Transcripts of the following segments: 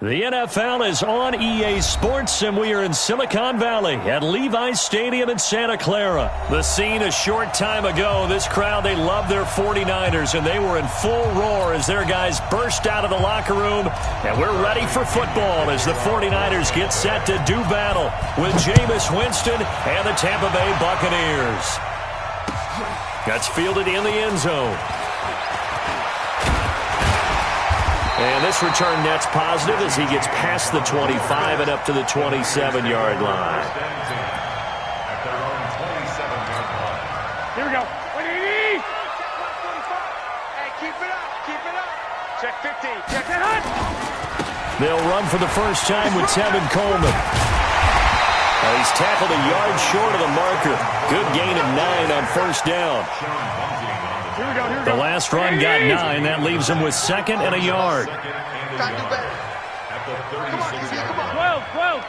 The NFL is on EA Sports, and we are in Silicon Valley at Levi's Stadium in Santa Clara. The scene a short time ago, this crowd, they love their 49ers, and they were in full roar as their guys burst out of the locker room. And we're ready for football as the 49ers get set to do battle with Jameis Winston and the Tampa Bay Buccaneers. That's fielded in the end zone. And this return net's positive as he gets past the 25 and up to the 27-yard line. Here we go. Hey, keep it up. Keep it up. Check 50. Check that hunt. They'll run for the first time with Tevin Coleman. He's tackled a yard short of the marker. Good gain of 9 on first down. Here we go. The last run got 9. That leaves him with second and a yard. Come on, come on. 12.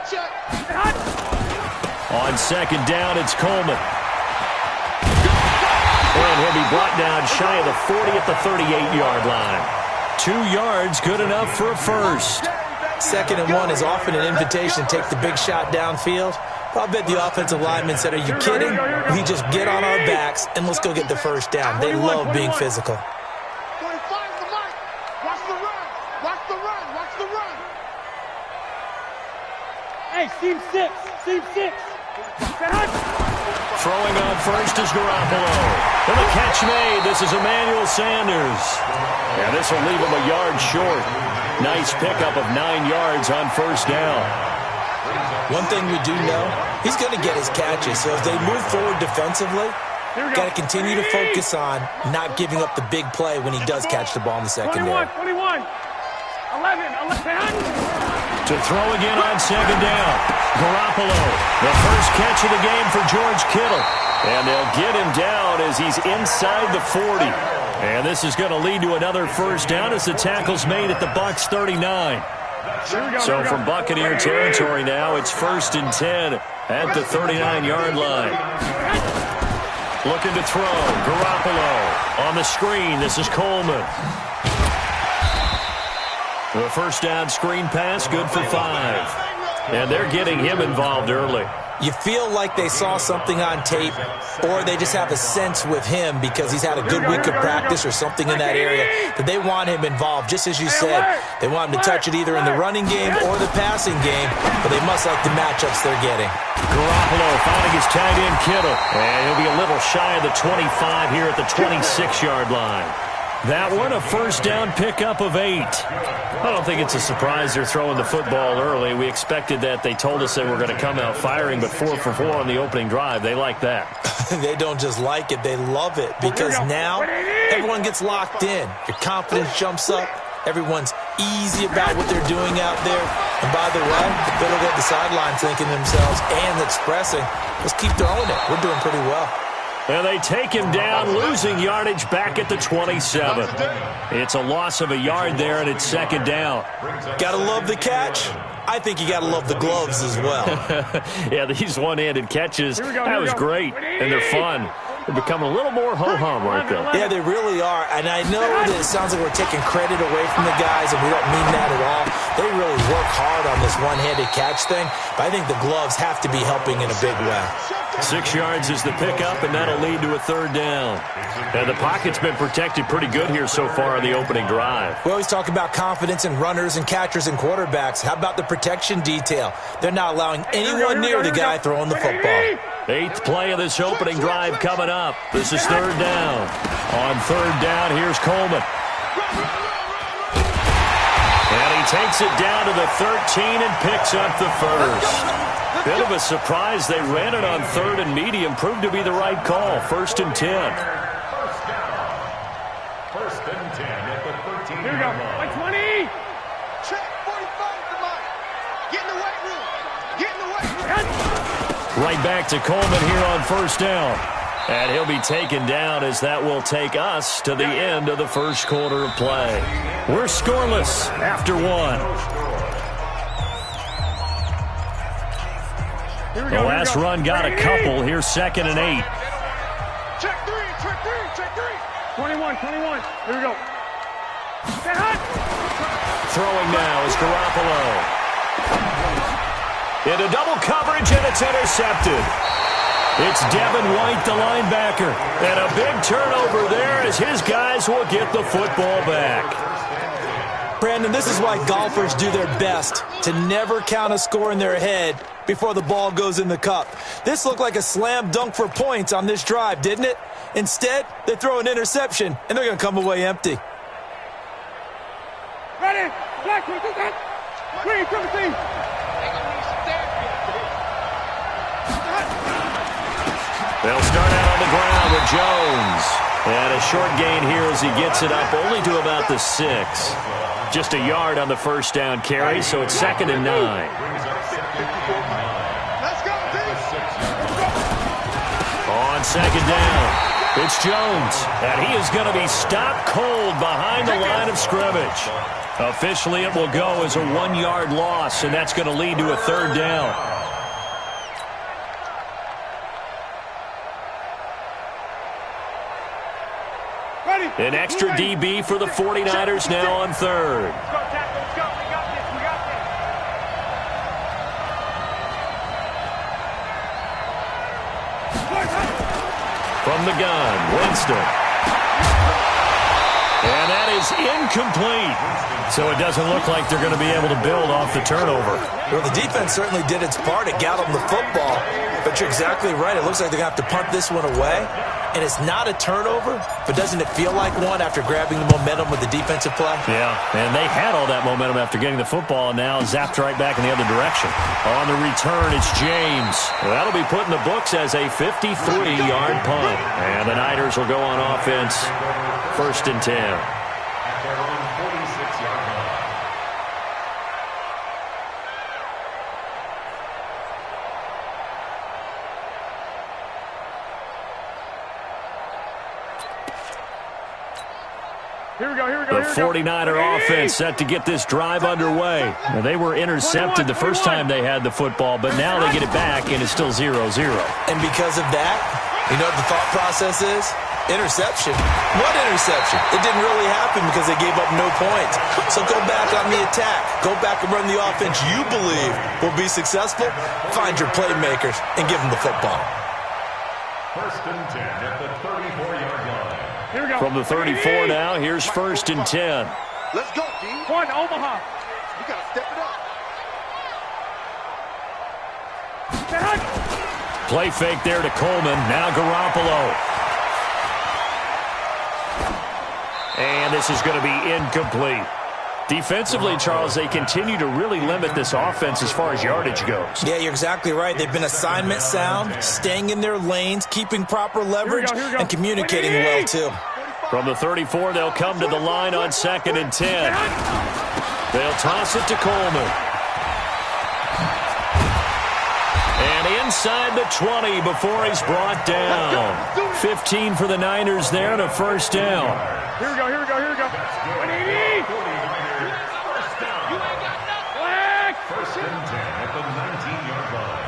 Check. On second down, it's Coleman. And he'll be brought down shy of the 40 at the 38-yard line. 2 yards, good enough for a first. 2nd and 1 is often an invitation to take the big shot downfield. I'll bet the offensive lineman said, "Are you kidding? We just get on our backs and let's go get the first down." They love being physical. 25 the mark. Watch the run. Watch the run. Hey, seam 6. Throwing on first is Garoppolo. And the catch made. This is Emmanuel Sanders. And this will leave him a yard short. Nice pickup of 9 yards on first down. One thing we do know, he's going to get his catches. So if they move forward defensively, got to continue to focus on not giving up the big play when he does catch the ball in the secondary. 21. 11. To throw again on second down. Garoppolo, the first catch of the game for George Kittle. And they'll get him down as he's inside the 40. And this is going to lead to another first down as the tackle's made at the Bucs 39. So from Buccaneer territory now, it's 1st and 10 at the 39-yard line. Looking to throw. Garoppolo on the screen. This is Coleman. The first down screen pass, good for 5. And they're getting him involved early. You feel like they saw something on tape, or they just have a sense with him because he's had a good week of practice or something in that area that they want him involved. Just as you said, they want him to touch it either in the running game or the passing game, but they must like the matchups they're getting. Garoppolo finding his tight end Kittle, and he'll be a little shy of the 25 here at the 26-yard line. That one, a first down pickup of 8. I don't think it's a surprise they're throwing the football early. We expected that. They told us they were going to come out firing, but 4 for 4 on the opening drive. They like that. They don't just like it, they love it, because now everyone gets locked in. Your confidence jumps up. Everyone's easy about what they're doing out there. And by the way, they'll go to the sideline thinking to themselves and expressing, let's keep throwing it. We're doing pretty well. And they take him down, losing yardage back at the 27. It's a loss of a yard there, and it's second down. Gotta love the catch. I think you gotta love the gloves as well. Yeah, these one-handed catches, that was great, and they're fun. They're becoming a little more ho-hum, aren't they? Yeah, they really are. And I know that it sounds like we're taking credit away from the guys, and we don't mean that at all. They really work hard on this one-handed catch thing, but I think the gloves have to be helping in a big way. 6 yards is the pickup, and that'll lead to a third down. And the pocket's been protected pretty good here so far on the opening drive. We always talk about confidence in runners and catchers and quarterbacks. How about the protection detail? They're not allowing anyone near the guy throwing the football. 8th play of this opening drive coming up. This is third down. On third down, here's Coleman. And he takes it down to the 13 and picks up the first. Bit of a surprise. They ran it on 3rd and medium. Proved to be the right call. 1st and 10. First and 10 at the 13. Here we go. 20. Check 45 the mark. Get in the weight room. Right back to Coleman here on first down. And he'll be taken down as that will take us to the end of the first quarter of play. We're scoreless after 1. The last run got a couple. Here's 2nd and 8. Check 3. 21. Here we go. Set hot. throwing now is Garoppolo. Into double coverage, and it's intercepted. It's Devin White, the linebacker. And a big turnover there as his guys will get the football back. Brandon, this is why golfers do their best to never count a score in their head before the ball goes in the cup. This looked like a slam dunk for points on this drive, didn't it? Instead, they throw an interception, and they're going to come away empty. Ready? Black, green, Timothy. They'll start out on the ground with Jones. And a short gain here as he gets it up only to about the 6. Just a yard on the first down carry, so it's 2nd and 9. On 2nd down, it's Jones. And he is going to be stopped cold behind the line of scrimmage. Officially, it will go as a 1-yard loss, and that's going to lead to a 3rd down. An extra DB for the 49ers now on 3rd. From the gun, Winston. And that is incomplete. So it doesn't look like they're going to be able to build off the turnover. Well, the defense certainly did its part. It got them the football. But you're exactly right. It looks like they're going to have to punt this one away. And it's not a turnover, but doesn't it feel like one after grabbing the momentum with the defensive play? Yeah, and they had all that momentum after getting the football and now zapped right back in the other direction. On the return, it's James. That'll be put in the books as a 53-yard punt. And the Niners will go on offense, 1st and 10. Here we go. The 49er offense set to get this drive underway. Now, they were intercepted the first time they had the football, but now they get it back, and it's still 0-0. And because of that, you know what the thought process is? Interception. What interception? It didn't really happen because they gave up no points. So go back on the attack. Go back and run the offense you believe will be successful. Find your playmakers and give them the football. 1st and 10 at the 34-yard line. Here we go. From the 34 now, here's 1st and 10. Let's go, D. One, Omaha. You got to step it up. Play fake there to Coleman. Now Garoppolo. And this is going to be incomplete. Defensively, Charles, they continue to really limit this offense as far as yardage goes. Yeah, you're exactly right. They've been assignment sound, staying in their lanes, keeping proper leverage, and communicating well, too. From the 34, they'll come to the line on 2nd and 10. They'll toss it to Coleman. And inside the 20 before he's brought down. 15 for the Niners there and a 1st down. Here we go. 180. First and 10 at the 19-yard line.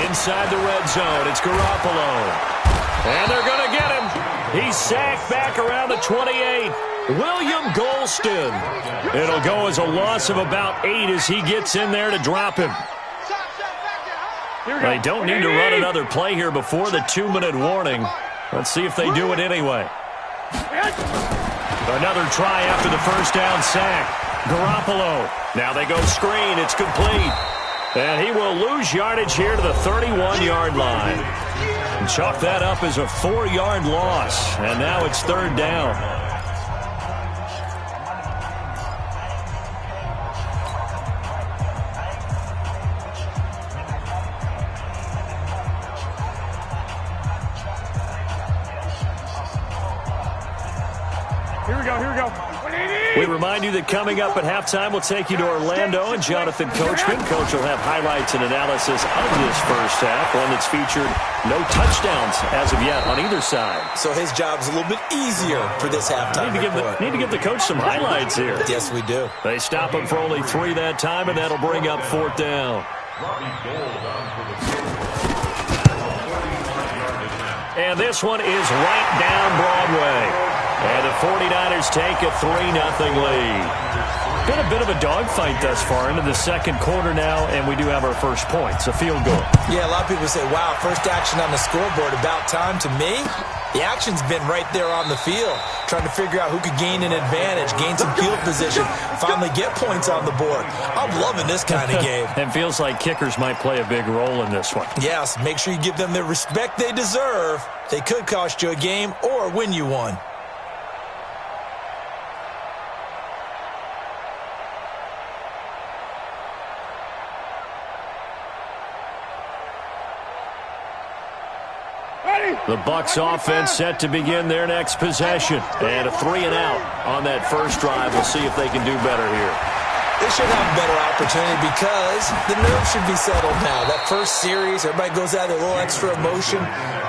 Inside the red zone, it's Garoppolo. And they're going to get him. He's sacked back around the 28. William Golston. It'll go as a loss of about 8 as he gets in there to drop him. They don't need to run another play here before the 2-minute warning. Let's see if they do it anyway. Another try after the first down sack. Garoppolo. Now they go screen. It's complete. And he will lose yardage here to the 31-yard line. And chalk that up as a 4-yard loss. And now it's 3rd down. Here we go. We remind you that coming up at halftime, we'll take you to Orlando and Jonathan Coachman. Coach will have highlights and analysis of this first half, one that's featured no touchdowns as of yet on either side. So his job's a little bit easier for this halftime report. Need to give the coach some highlights here. Yes, we do. They stop him for only 3 that time, and that'll bring up 4th down. And this one is right down Broadway. And the 49ers take a 3-0 lead. Been a bit of a dogfight thus far into the second quarter now, and we do have our first points, a field goal. Yeah, a lot of people say, wow, first action on the scoreboard, about time. To me, the action's been right there on the field, trying to figure out who could gain an advantage, gain some field position, finally get points on the board. I'm loving this kind of game. And feels like kickers might play a big role in this one. Yes, make sure you give them the respect they deserve. They could cost you a game or win you one. The Bucs offense set to begin their next possession. And a 3-and-out on that first drive. We'll see if they can do better here. They should have a better opportunity because the nerves should be settled now. That first series, everybody goes out with a little extra emotion.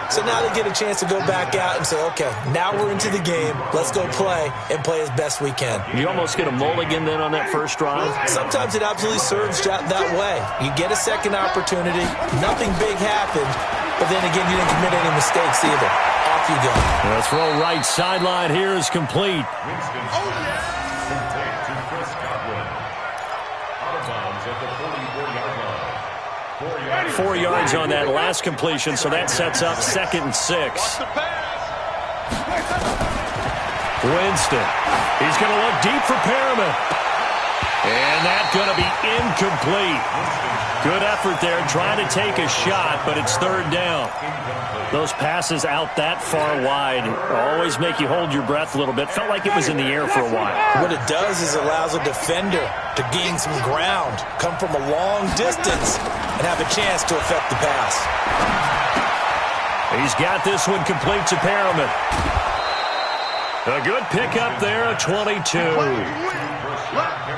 So now they get a chance to go back out and say, okay, now we're into the game. Let's go play and play as best we can. You almost get a mulligan then on that first drive? Sometimes it absolutely serves that way. You get a second opportunity. Nothing big happened. But then again, you didn't commit any mistakes either. Off you go. The throw right sideline here is complete. Oh, 4 yards on that last completion, so that sets up 2nd and 6. Winston. He's going to look deep for Perriman. And that's going to be incomplete. Good effort there, trying to take a shot, but it's 3rd down. Those passes out that far wide always make you hold your breath a little bit. Felt like it was in the air for a while. What it does is allows a defender to gain some ground, come from a long distance, and have a chance to affect the pass. He's got this one complete to Perriman. A good pickup there, a 22.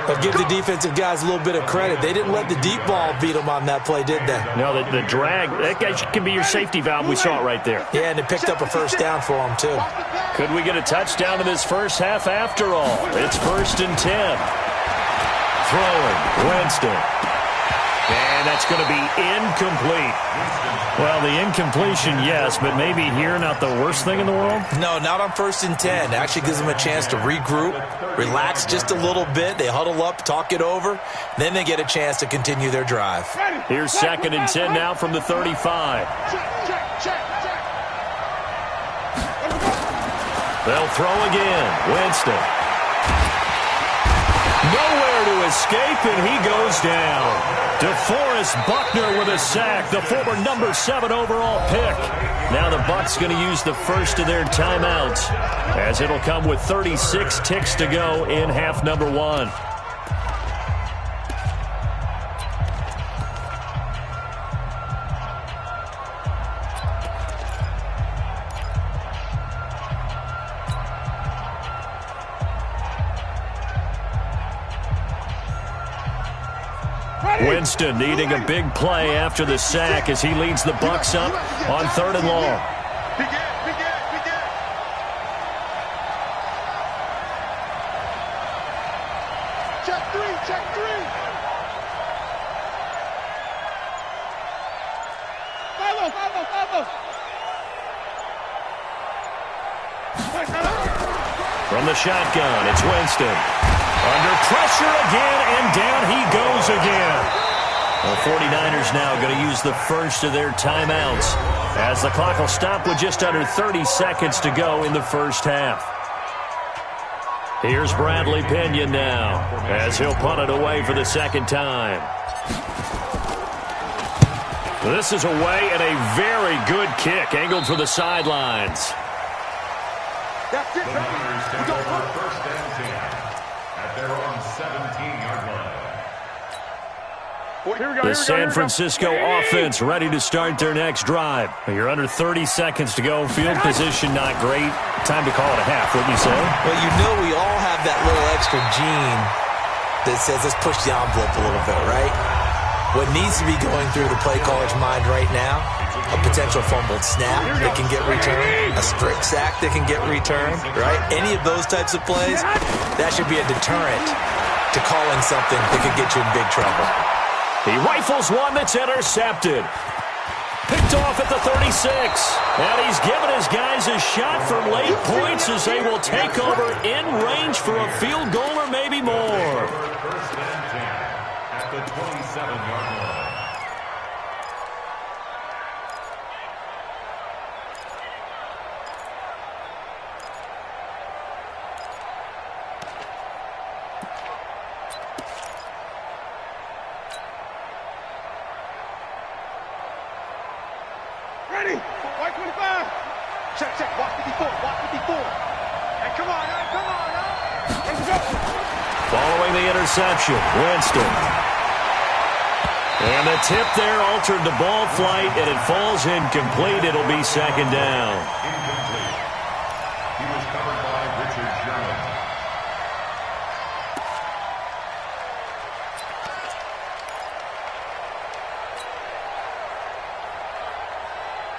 But give the defensive guys a little bit of credit. They didn't let the deep ball beat them on that play, did they? No, the drag, that guy can be your safety valve. We saw it right there. Yeah, and it picked up a first down for them, too. Could we get a touchdown in this first half after all? It's 1st and 10. Throwing, Winston. And that's going to be incomplete. Well, the incompletion, yes, but maybe here not the worst thing in the world? No, not on 1st and 10. It actually gives them a chance to regroup, relax just a little bit. They huddle up, talk it over. Then they get a chance to continue their drive. Here's 2nd and 10 now from the 35. They'll throw again. Winston. Nowhere to escape, and he goes down. DeForest Buckner with a sack, the former number 7 overall pick. Now the Bucs going to use the first of their timeouts, as it'll come with 36 ticks to go in half number 1. Winston needing a big play after the sack as he leads the Bucs up on 3rd and long. Check three. Follow. From the shotgun, it's Winston. Under pressure again, and down he goes again. The 49ers now going to use the first of their timeouts as the clock will stop with just under 30 seconds to go in the first half. Here's Bradley Pinion now as he'll punt it away for the 2nd time. This is away and a very good kick angled for the sidelines. That's it, baby. We go first and 10 at their own 17-yard line. The San Francisco offense ready to start their next drive. You're under 30 seconds to go. Field position not great. Time to call it a half, wouldn't you say? Well, you know we all have that little extra gene that says let's push the envelope a little bit, right? What needs to be going through the play caller's mind right now, a potential fumbled snap that can get returned, a strip sack that can get returned, right? Any of those types of plays, that should be a deterrent to calling something that could get you in big trouble. He rifles one that's intercepted. Picked off at the 36. And he's given his guys a shot for late points as they will take over in range for a field goal or maybe more. First and 10 at the 27-yard line. Ready? White 25. Check, check. Watch 54. Watch 54. Hey, come on, now. Come on, now. Let's go. Following the interception, Winston. And the tip there altered the ball flight, and it falls incomplete. It'll be second down. Incomplete. He was covered by Richard Sherman.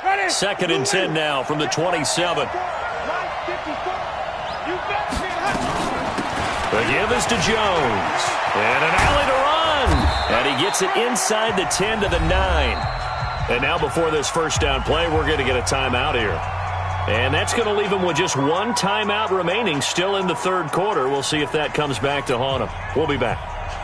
Ready? Second and 10 now from the 27. Right 54. You better get hot. The give is to Jones. And an alley to run. And he gets it inside the 10 to the 9. And now before this first down play, we're going to get a timeout here. And that's going to leave him with just one timeout remaining still in the third quarter. We'll see if that comes back to haunt him. We'll be back.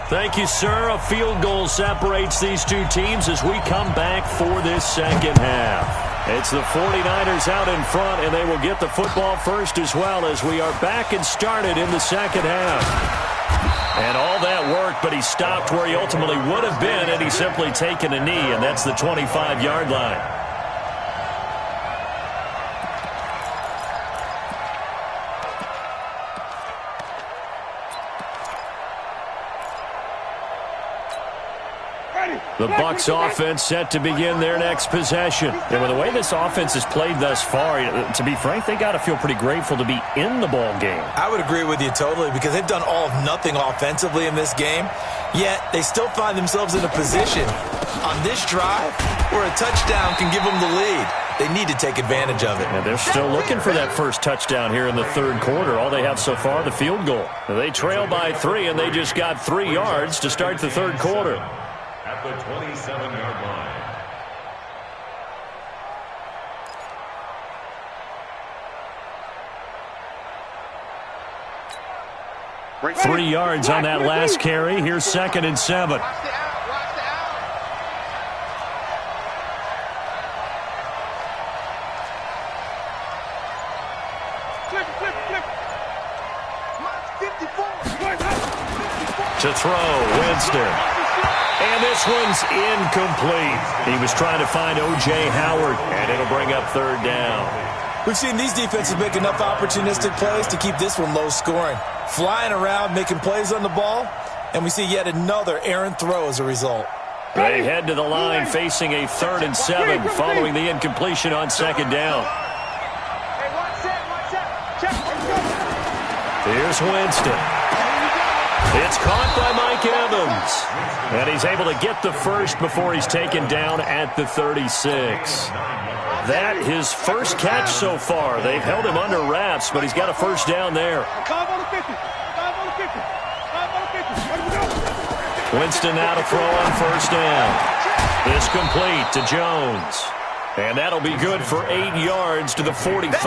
Thank you, sir. A field goal separates these two teams as we come back for this second half. It's the 49ers out in front, and they will get the football first as well as we are back and started in the second half. And all that worked, but he stopped where he ultimately would have been, and he's simply taken a knee, and that's the 25-yard line. The Bucs offense set to begin their next possession. And with the way this offense has played thus far, to be frank, they got to feel pretty grateful to be in the ball game. I would agree with you totally because they've done all of nothing offensively in this game, yet they still find themselves in a position on this drive where a touchdown can give them the lead. They need to take advantage of it. And they're still looking for that first touchdown here in the third quarter. All they have so far, the field goal. They trail by 3, and they just got 3 yards to start the third quarter. At the 27-yard line. 3 yards on that last carry. Here's second and 7. Watch the out. Watch the out. Flip, flip, flip. Watch 54. To throw, Winston. And this one's incomplete. He was trying to find O.J. Howard, and it'll bring up third down. We've seen these defenses make enough opportunistic plays to keep this one low scoring. Flying around, making plays on the ball, and we see yet another errant throw as a result. They head to the line facing a 3rd and 7 following the incompletion on second down. Hey, watch that. Check. Here's Winston. It's caught by Mike Evans. And he's able to get the first before he's taken down at the 36. That his first catch so far. They've held him under wraps, but he's got a first down there. 5 on the 50. 5 on the 50. 5 on the 50. Let him go. Winston now to throw on first down. It's complete to Jones. And that'll be good for 8 yards to the 45.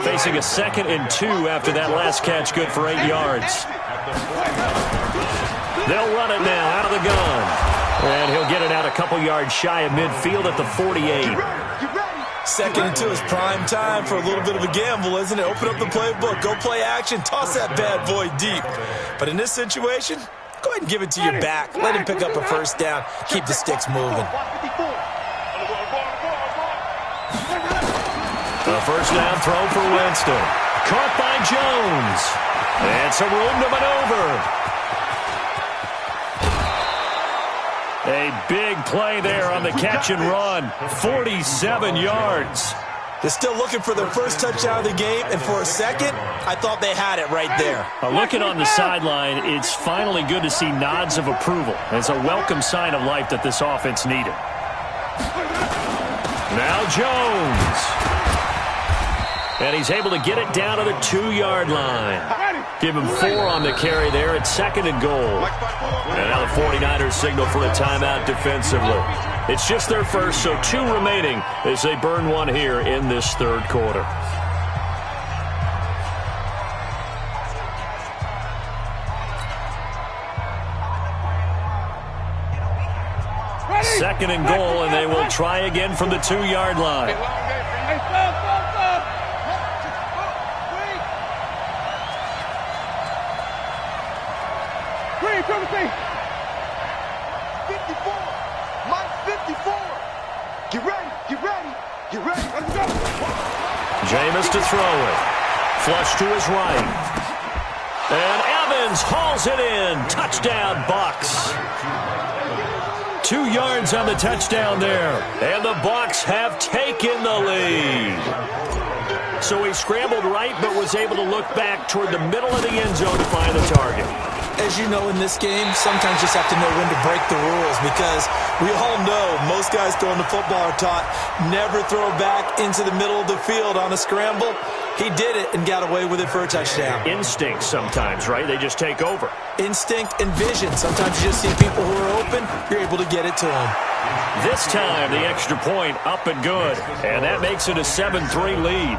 Facing a 2nd and 2 after that last catch, good for 8 yards. They'll run it now out of the gun. And he'll get it out a couple yards shy of midfield at the 48. 2nd and 2 is prime time for a little bit of a gamble, isn't it? Open up the playbook, go play action, toss that bad boy deep. But in this situation, go ahead and give it to your back. Let him pick up a first down. Keep the sticks moving. The first down throw for Winston. Caught by Jones. And some room to maneuver. A big play there on the catch and run. 47 yards. They're still looking for their first touchdown of the game, and for a second, I thought they had it right there. Looking on the sideline, it's finally good to see nods of approval. It's a welcome sign of life that this offense needed. Now Jones. And he's able to get it down to the 2-yard line. Give him 4 on the carry there. It's 2nd and goal. And now the 49ers signal for a timeout defensively. It's just their first, so 2 remaining as they burn one here in this third quarter. Second and goal, and they will try again from the 2-yard line. Green, 54. Mike 54. Get ready, get ready, get ready. Let's go. Jameis to throw it. Flush to his right. And Evans hauls it in. Touchdown, Bucs. 2 yards on the touchdown there. And the Bucs have taken the lead. So he scrambled right, but was able to look back toward the middle of the end zone to find the target. As you know, in this game, sometimes you just have to know when to break the rules, because we all know most guys throwing the football are taught never throw back into the middle of the field on a scramble. He did it and got away with it for a touchdown. Instinct sometimes, right? They just take over. Instinct and vision. Sometimes you just see people who are open, you're able to get it to them. This time, the extra point up and good. And that makes it a 7-3 lead.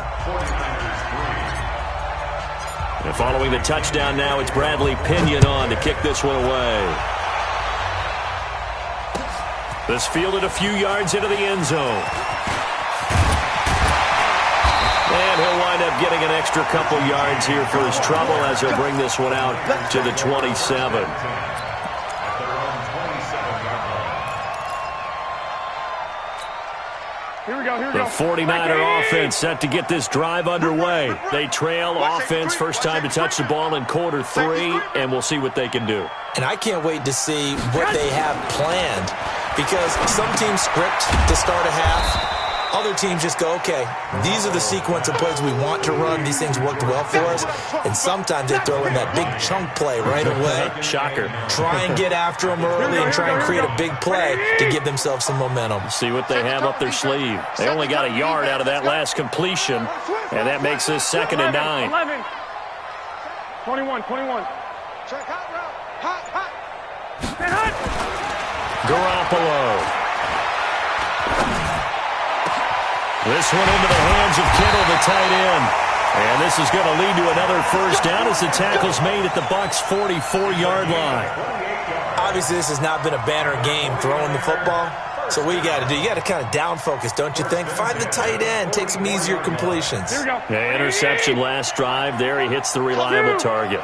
And following the touchdown now, it's Bradley Pinion on to kick this one away. This fielded a few yards into the end zone. And he'll wind up getting an extra couple yards here for his trouble as he'll bring this one out to the 27. The 49er offense set to get this drive underway. They trail offense, first time to touch the ball in quarter 3, and we'll see what they can do. And I can't wait to see what they have planned, because some teams script to start a half. Other teams just go, okay, these are the sequence of plays we want to run. These things worked well for us. And sometimes they throw in that big chunk play right away. Shocker. Try and get after them early and try and create a big play to give themselves some momentum. See what they have up their sleeve. They only got a yard out of that last completion, and that makes this 2nd and 9. 21. Check hot route. Hot. Garoppolo. This one into the hands of Kittle, the tight end. And this is going to lead to another first down as the tackle's made at the Bucs' 44-yard line. Obviously, this has not been a banner game throwing the football. So what you got to do, you got to kind of down focus, don't you think? Find the tight end, take some easier completions. Yeah, interception last drive. There he hits the reliable target.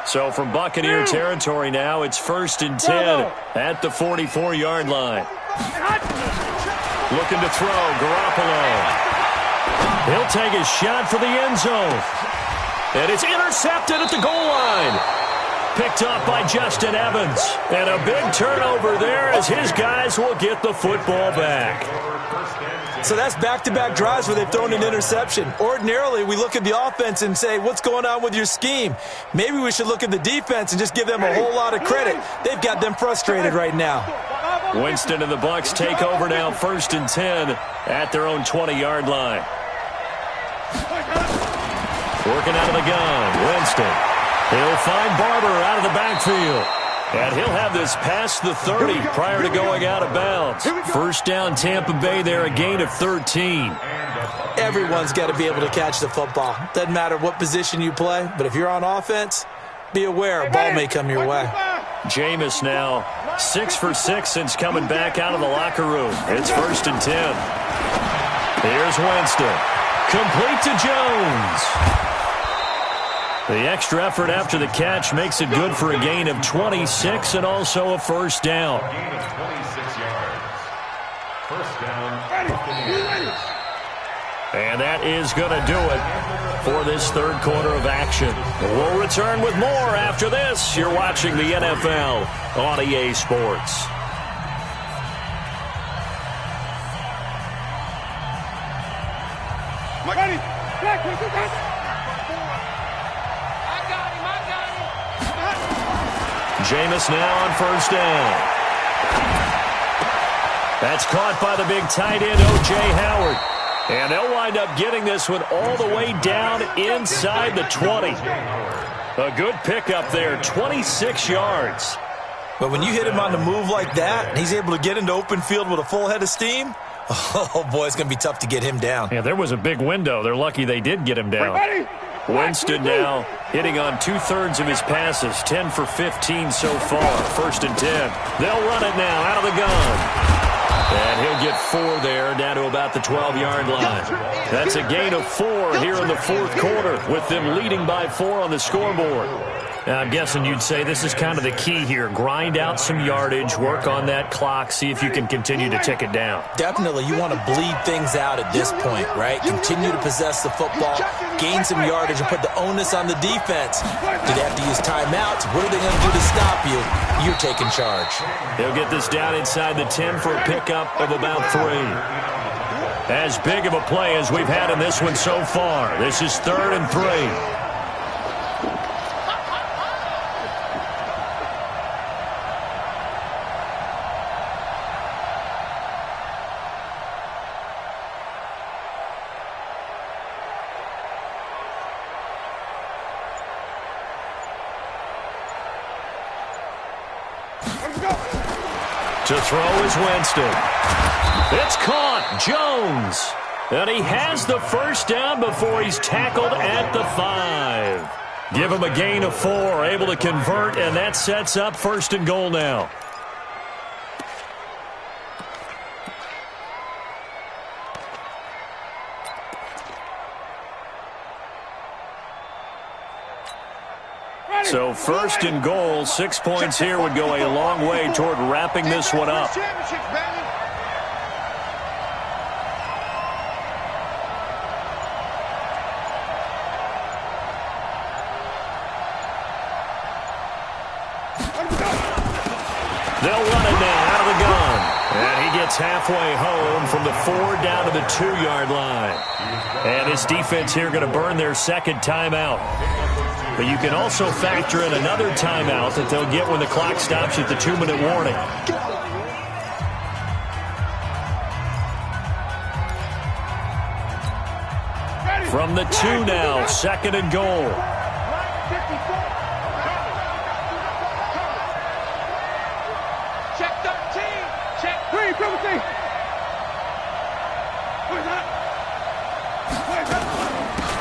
So from Buccaneer territory now, it's 1st and 10 at the 44-yard line. Looking to throw, Garoppolo. He'll take his shot for the end zone. And it's intercepted at the goal line. Picked up by Justin Evans. And a big turnover there as his guys will get the football back. So that's back-to-back drives where they've thrown an interception. Ordinarily, we look at the offense and say, what's going on with your scheme? Maybe we should look at the defense and just give them a whole lot of credit. They've got them frustrated right now. Winston and the Bucs take over now, 1st and 10 at their own 20-yard line. Working out of the gun, Winston. He'll find Barber out of the backfield. And he'll have this past the 30 prior to going out of bounds. First down, Tampa Bay there, a gain of 13. Everyone's got to be able to catch the football. Doesn't matter what position you play, but if you're on offense, be aware a ball may come your way. Jameis now 6 for 6 since coming back out of the locker room. It's 1st and 10. Here's Winston. Complete to Jones. The extra effort after the catch makes it good for a gain of 26 and also a first down. Gain of 26 yards. First down. And that is going to do it for this third quarter of action. We'll return with more after this. You're watching the NFL on EA Sports. Jameis now on first down. That's caught by the big tight end, O.J. Howard. And they'll wind up getting this one all the way down inside the 20. A good pickup there, 26 yards. But when you hit him on the move like that, and he's able to get into open field with a full head of steam, oh, boy, it's going to be tough to get him down. Yeah, there was a big window. They're lucky they did get him down. Winston now hitting on 2/3 of his passes, 10 for 15 so far. 1st and 10. They'll run it now out of the gun. And he'll get 4 there, down to about the 12-yard line. That's a gain of 4 here in the 4th quarter, with them leading by 4 on the scoreboard. Now, I'm guessing you'd say this is kind of the key here. Grind out some yardage, work on that clock, see if you can continue to tick it down. Definitely, you want to bleed things out at this point, right? Continue to possess the football, gain some yardage, and put the onus on the defense. Do they have to use timeouts? What are they going to do to stop you? You're taking charge. They'll get this down inside the 10 for a pickup of about 3. As big of a play as we've had in this one so far. This is 3rd and 3. To throw is Winston. It's caught. Jones. And he has the 1st down before he's tackled at the 5. Give him a gain of 4. Able to convert, and that sets up 1st and goal now. So 1st and goal, 6 points here would go a long way toward wrapping this one up. They'll run it now out of the gun. And he gets halfway home from the 4 down to the 2-yard line. And his defense here going to burn their 2nd timeout. But you can also factor in another timeout that they'll get when the clock stops at the 2-minute warning. From the 2 now, 2nd and goal. Check 13. Check 3. Privacy.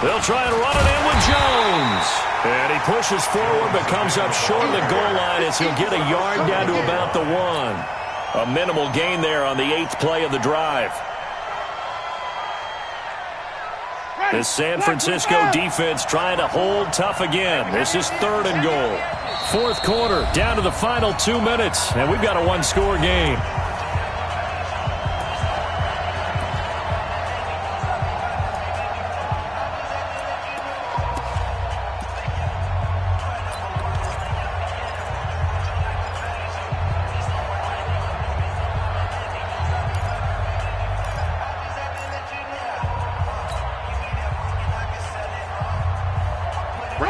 They'll try and run it in with Jones. And he pushes forward but comes up short of the goal line as he'll get a yard down to about the 1. A minimal gain there on the 8th play of the drive. The San Francisco defense trying to hold tough again. This is 3rd and goal. 4th quarter, down to the final 2 minutes, and we've got a 1-score game.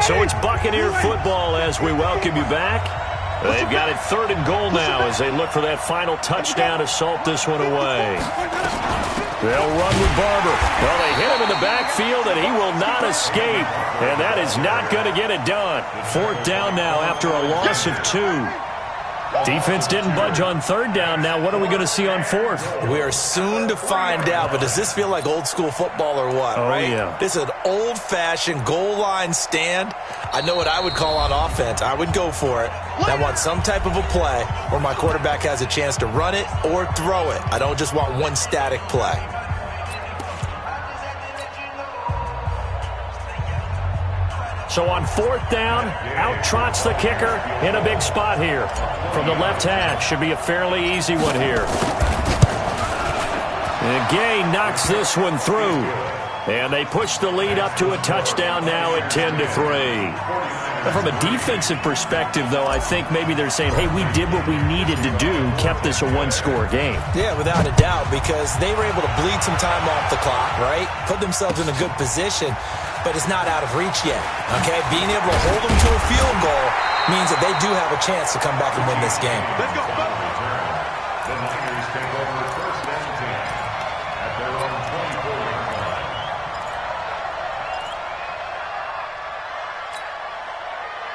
So it's Buccaneer football as we welcome you back. They've got it 3rd and goal now as they look for that final touchdown to salt this one away. They'll run with Barber. Well, they hit him in the backfield, and he will not escape. And that is not going to get it done. 4th down now after a loss of 2. Defense didn't budge on 3rd down. Now what are we going to see on 4th? We are soon to find out, but does this feel like old school football or what, right? Yeah. This is an old-fashioned goal line stand. I know what I would call on offense. I would go for it. I want some type of a play where my quarterback has a chance to run it or throw it. I don't just want one static play. So on 4th down, out trots the kicker in a big spot here. From the left hash, should be a fairly easy one here. And Gay knocks this one through. And they push the lead up to a touchdown now at 10-3. From a defensive perspective, though, I think maybe they're saying, hey, we did what we needed to do, kept this a 1-score game. Yeah, without a doubt, because they were able to bleed some time off the clock, right? Put themselves in a good position, but it's not out of reach yet, okay? Being able to hold them to a field goal means that they do have a chance to come back and win this game. Let's go. The Niners take over 1st and 10 at their own 24-yard line.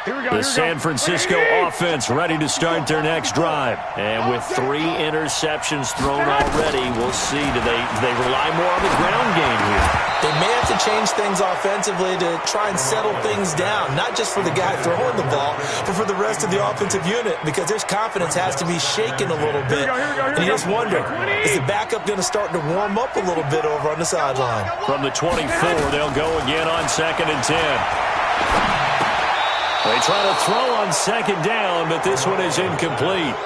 The San Francisco offense ready to start their next drive. And with 3 interceptions thrown already, we'll see. Do they rely more on the ground game here? They may have to change things offensively to try and settle things down, not just for the guy throwing the ball, but for the rest of the offensive unit, because their confidence has to be shaken a little bit. And you just wonder, is the backup going to start to warm up a little bit over on the sideline? From the 24, they'll go again on 2nd and 10. They try to throw on 2nd down, but this one is incomplete.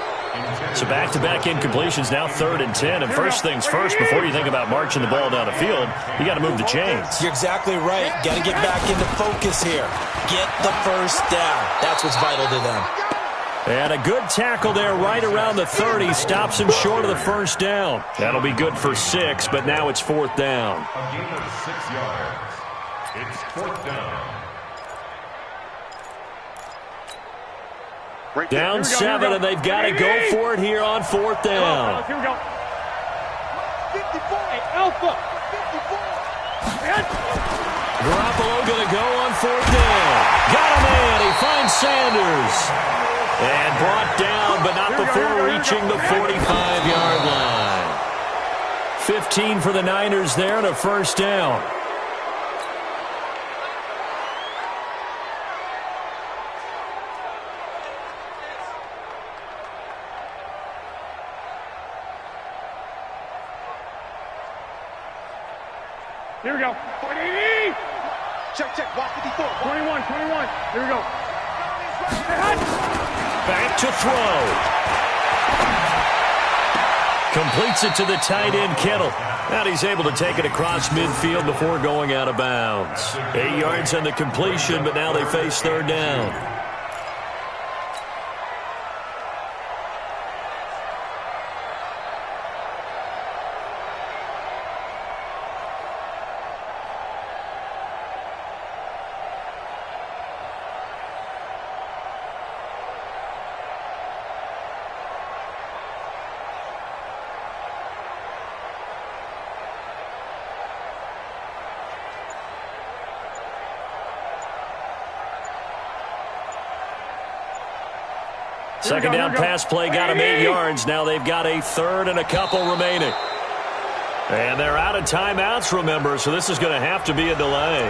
So back-to-back incompletions, now 3rd and 10. And first things first, before you think about marching the ball down the field, you got to move the chains. You're exactly right. Got to get back into focus here. Get the first down. That's what's vital to them. And a good tackle there right around the 30. Stops him short of the first down. That'll be good for 6, but now it's 4th down. A gain of 6 yards. It's 4th down. Down 7, and they've got to go for it here on 4th down. Here we go. 54. Hey, Alpha. 54. Garoppolo going to go on 4th down. Got a man. He finds Sanders. And brought down, but not before reaching the 45-yard line. 15 for the Niners there and a first down. Here we go. 180. Check. Watch 54. 21. Here we go. Back to throw. Completes it to the tight end, Kittle. And he's able to take it across midfield before going out of bounds. 8 yards on the completion, but now they face 3rd down. Second down pass play got him 8 yards. Now they've got a 3rd and a couple remaining. And they're out of timeouts, remember, so this is going to have to be a delay.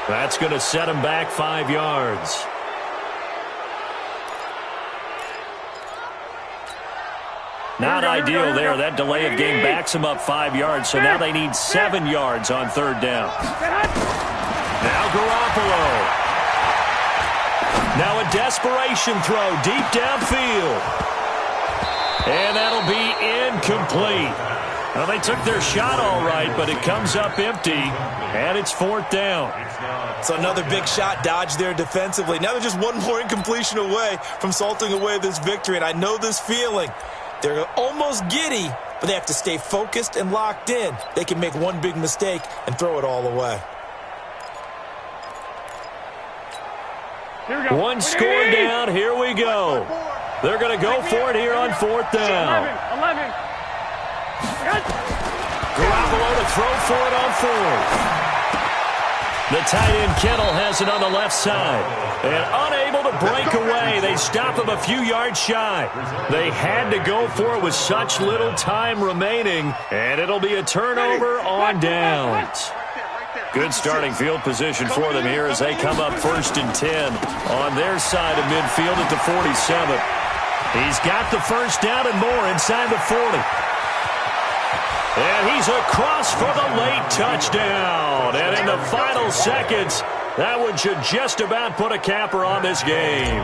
That's going to set them back 5 yards. Not ideal there. That delay of game backs them up 5 yards, so now they need 7 yards on 3rd down. Now Garoppolo. Now a desperation throw deep downfield. And that'll be incomplete. Well, they took their shot all right, but it comes up empty, and it's 4th down. So another big shot dodged there defensively. Now they're just one more incompletion away from salting away this victory, and I know this feeling. They're almost giddy, but they have to stay focused and locked in. They can make one big mistake and throw it all away. One score down. Here we go. They're going to go for it here on 4th down. 11. Garoppolo to throw for it on 4th. The tight end Kittle has it on the left side. And unable to break away. They stop him a few yards shy. They had to go for it with such little time remaining. And it'll be a turnover on downs. Good starting field position for them here as they come up 1st and 10 on their side of midfield at the 47. He's got the first down and more inside the 40. And he's across for the late touchdown. And in the final seconds, that one should just about put a capper on this game.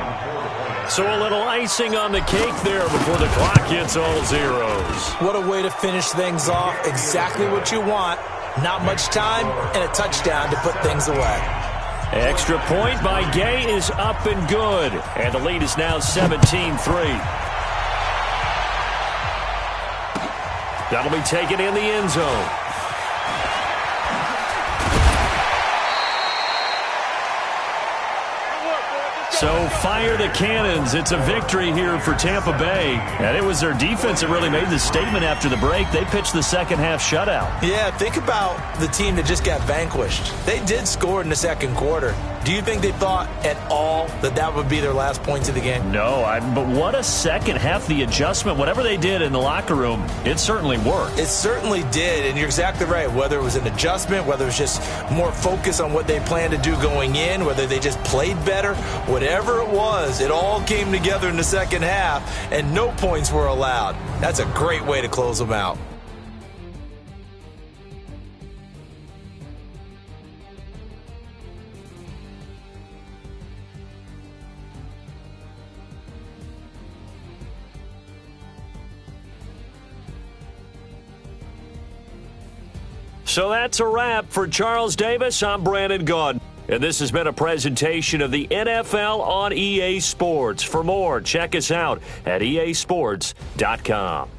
So a little icing on the cake there before the clock hits all zeros. What a way to finish things off. Exactly what you want. Not much time and a touchdown to put things away. Extra point by Gay is up and good. And the lead is now 17-3. That'll be taken in the end zone. So fire the cannons. It's a victory here for Tampa Bay. And it was their defense that really made the statement after the break. They pitched the second half shutout. Yeah, think about the team that just got vanquished. They did score in the second quarter. Do you think they thought at all that that would be their last points of the game? No, but what a second half. The adjustment, whatever they did in the locker room, it certainly worked. It certainly did, and you're exactly right. Whether it was an adjustment, whether it was just more focus on what they planned to do going in, whether they just played better, whatever it was, it all came together in the second half, and no points were allowed. That's a great way to close them out. So that's a wrap for Charles Davis. I'm Brandon Gaudin. And this has been a presentation of the NFL on EA Sports. For more, check us out at easports.com.